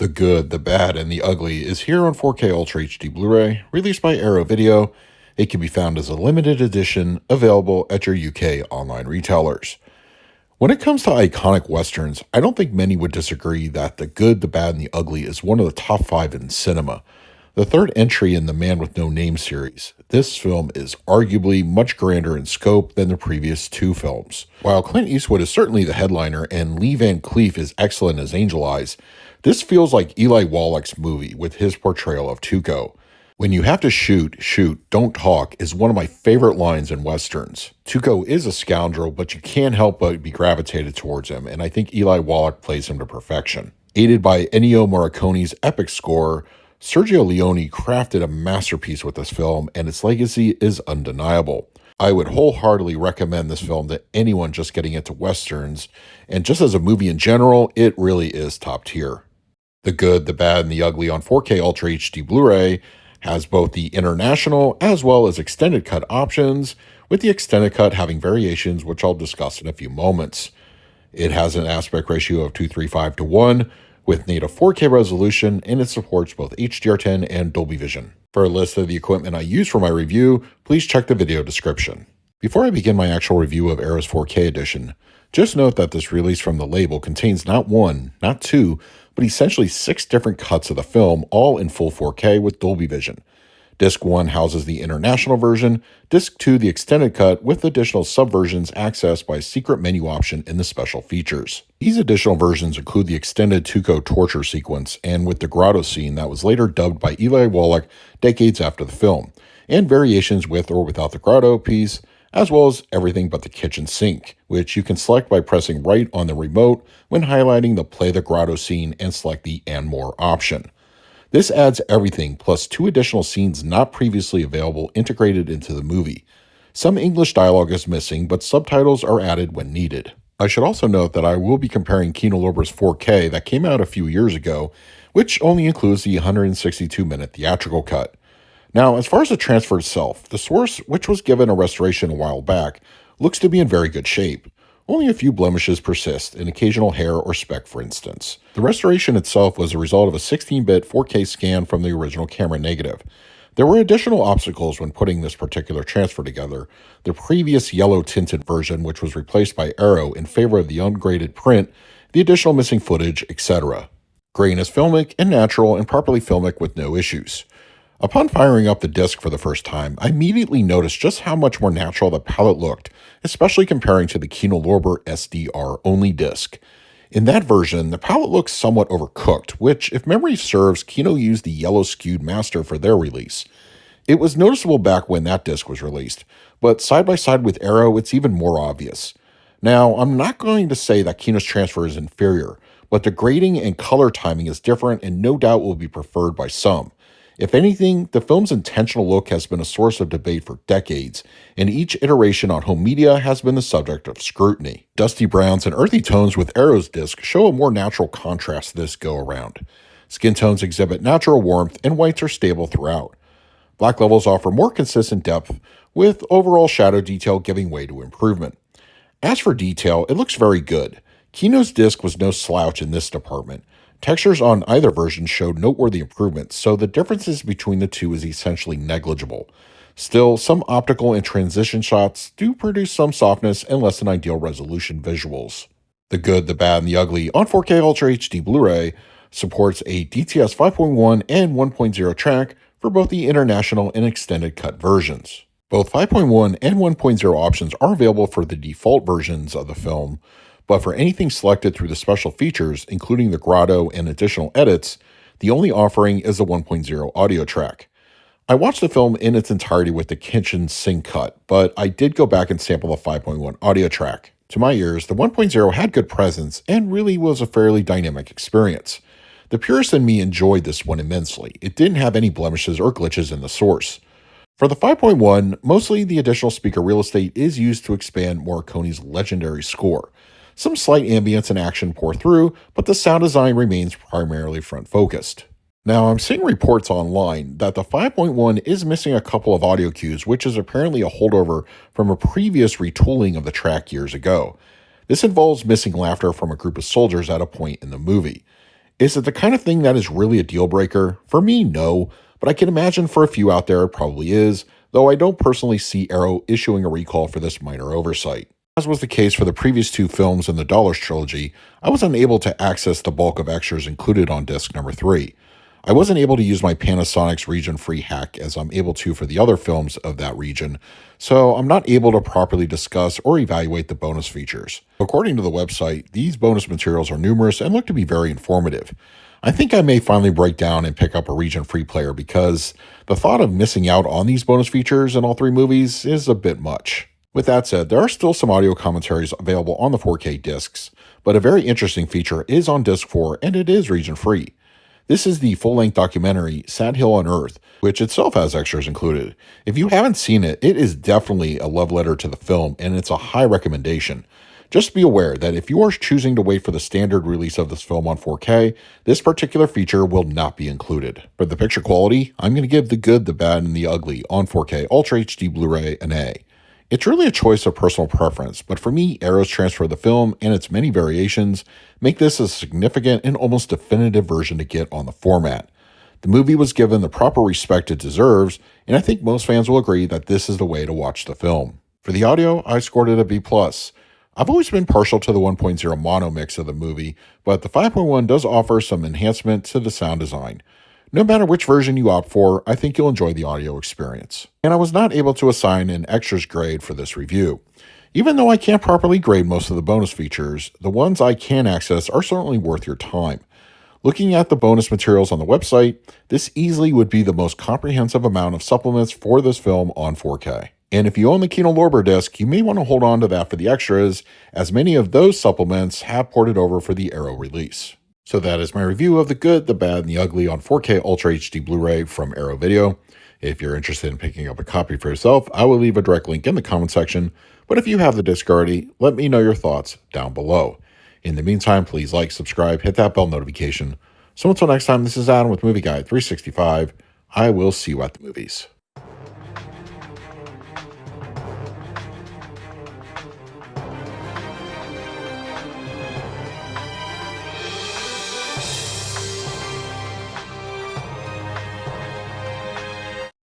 The Good, the Bad, and the Ugly is here on 4K Ultra HD Blu-ray, released by Arrow Video. It can be found as a limited edition, available at your UK online retailers. When it comes to iconic westerns, I don't think many would disagree that The Good, the Bad, and the Ugly is one of the top 5 in cinema. The third entry in the Man with No Name series, this film is arguably much grander in scope than the previous two films. While Clint Eastwood is certainly the headliner and Lee Van Cleef is excellent as Angel Eyes, this feels like Eli Wallach's movie with his portrayal of Tuco. When you have to shoot, don't talk is one of my favorite lines in westerns. Tuco is a scoundrel, but you can't help but be gravitated towards him, and I think Eli Wallach plays him to perfection. Aided by Ennio Morricone's epic score, Sergio Leone crafted a masterpiece with this film, and its legacy is undeniable. I would wholeheartedly recommend this film to anyone just getting into westerns, and just as a movie in general, it really is top tier. The Good, the Bad, and the Ugly on 4K Ultra HD Blu-ray has both the international as well as extended cut options, with the extended cut having variations which I'll discuss in a few moments. It has an aspect ratio of 2:3:5:1 with native 4K resolution, and it supports both HDR10 and Dolby Vision. For a list of the equipment I use for my review, please check the video description. Before I begin my actual review of Arrow's 4K edition, just note that this release from the label contains not one, not two, but essentially 6 different cuts of the film, all in full 4K with Dolby Vision. Disc 1 houses the international version, Disc 2 the extended cut, with additional subversions accessed by a secret menu option in the special features. These additional versions include the extended Tuco torture sequence, and with the grotto scene that was later dubbed by Eli Wallach decades after the film, and variations with or without the grotto piece, as well as everything but the kitchen sink, which you can select by pressing right on the remote when highlighting the Play the Grotto scene and select the And More option. This adds everything, plus 2 additional scenes not previously available integrated into the movie. Some English dialogue is missing, but subtitles are added when needed. I should also note that I will be comparing Kino Lorber's 4K that came out a few years ago, which only includes the 162-minute theatrical cut. Now, as far as the transfer itself, the source, which was given a restoration a while back, looks to be in very good shape. Only a few blemishes persist, an occasional hair or speck for instance. The restoration itself was a result of a 16-bit 4K scan from the original camera negative. There were additional obstacles when putting this particular transfer together. The previous yellow-tinted version, which was replaced by Arrow in favor of the ungraded print, the additional missing footage, etc. Grain is filmic and natural and properly filmic with no issues. Upon firing up the disc for the first time, I immediately noticed just how much more natural the palette looked, especially comparing to the Kino Lorber SDR-only disc. In that version, the palette looks somewhat overcooked, which, if memory serves, Kino used the yellow skewed master for their release. It was noticeable back when that disc was released, but side by side with Arrow, it's even more obvious. Now, I'm not going to say that Kino's transfer is inferior, but the grading and color timing is different and no doubt will be preferred by some. If anything, the film's intentional look has been a source of debate for decades, and each iteration on home media has been the subject of scrutiny. Dusty browns and earthy tones with Arrow's disc show a more natural contrast this go-around. Skin tones exhibit natural warmth, and whites are stable throughout. Black levels offer more consistent depth, with overall shadow detail giving way to improvement. As for detail, it looks very good. Kino's disc was no slouch in this department. Textures on either version showed noteworthy improvements, so the differences between the two is essentially negligible. Still, some optical and transition shots do produce some softness and less than ideal resolution visuals. The Good, the Bad, and the Ugly on 4K Ultra HD Blu-ray supports a DTS 5.1 and 1.0 track for both the international and extended cut versions. Both 5.1 and 1.0 options are available for the default versions of the film, but for anything selected through the special features, including the grotto and additional edits, the only offering is the 1.0 audio track. I watched the film in its entirety with the kitchen sink cut, but I did go back and sample the 5.1 audio track. To my ears, the 1.0 had good presence and really was a fairly dynamic experience. The purist in me enjoyed this one immensely. It didn't have any blemishes or glitches in the source. For the 5.1, mostly the additional speaker real estate is used to expand Morricone's legendary score. Some slight ambience and action pour through, but the sound design remains primarily front-focused. Now, I'm seeing reports online that the 5.1 is missing a couple of audio cues, which is apparently a holdover from a previous retooling of the track years ago. This involves missing laughter from a group of soldiers at a point in the movie. Is it the kind of thing that is really a deal breaker? For me, no, but I can imagine for a few out there it probably is, though I don't personally see Arrow issuing a recall for this minor oversight. As was the case for the previous two films in the Dollars trilogy, I was unable to access the bulk of extras included on disc number 3. I wasn't able to use my Panasonic's region-free hack as I'm able to for the other films of that region, so I'm not able to properly discuss or evaluate the bonus features. According to the website, these bonus materials are numerous and look to be very informative. I think I may finally break down and pick up a region-free player because the thought of missing out on these bonus features in all 3 movies is a bit much. With that said, there are still some audio commentaries available on the 4K discs, but a very interesting feature is on disc 4 and it is region-free. This is the full-length documentary Sad Hill on Earth, which itself has extras included. If you haven't seen it, it is definitely a love letter to the film, and it's a high recommendation. Just be aware that if you are choosing to wait for the standard release of this film on 4K, this particular feature will not be included. For the picture quality, I'm going to give The Good, the Bad, and the Ugly on 4K Ultra HD Blu-ray an A. It's really a choice of personal preference, but for me, Arrow's transfer of the film and its many variations make this a significant and almost definitive version to get on the format. The movie was given the proper respect it deserves, and I think most fans will agree that this is the way to watch the film. For the audio, I scored it a B+. I've always been partial to the 1.0 mono mix of the movie, but the 5.1 does offer some enhancement to the sound design. No matter which version you opt for, I think you'll enjoy the audio experience. And I was not able to assign an extras grade for this review. Even though I can't properly grade most of the bonus features, the ones I can access are certainly worth your time. Looking at the bonus materials on the website, this easily would be the most comprehensive amount of supplements for this film on 4K. And if you own the Kino Lorber disc, you may want to hold on to that for the extras, as many of those supplements have ported over for the Arrow release. So that is my review of The Good, the Bad, and the Ugly on 4K Ultra HD Blu-ray from Arrow Video. If you're interested in picking up a copy for yourself, I will leave a direct link in the comment section, but if you have the disc already, let me know your thoughts down below. In the meantime, please like, subscribe, hit that bell notification. So until next time, this is Adam with Movie Guide 365. I will see you at the movies.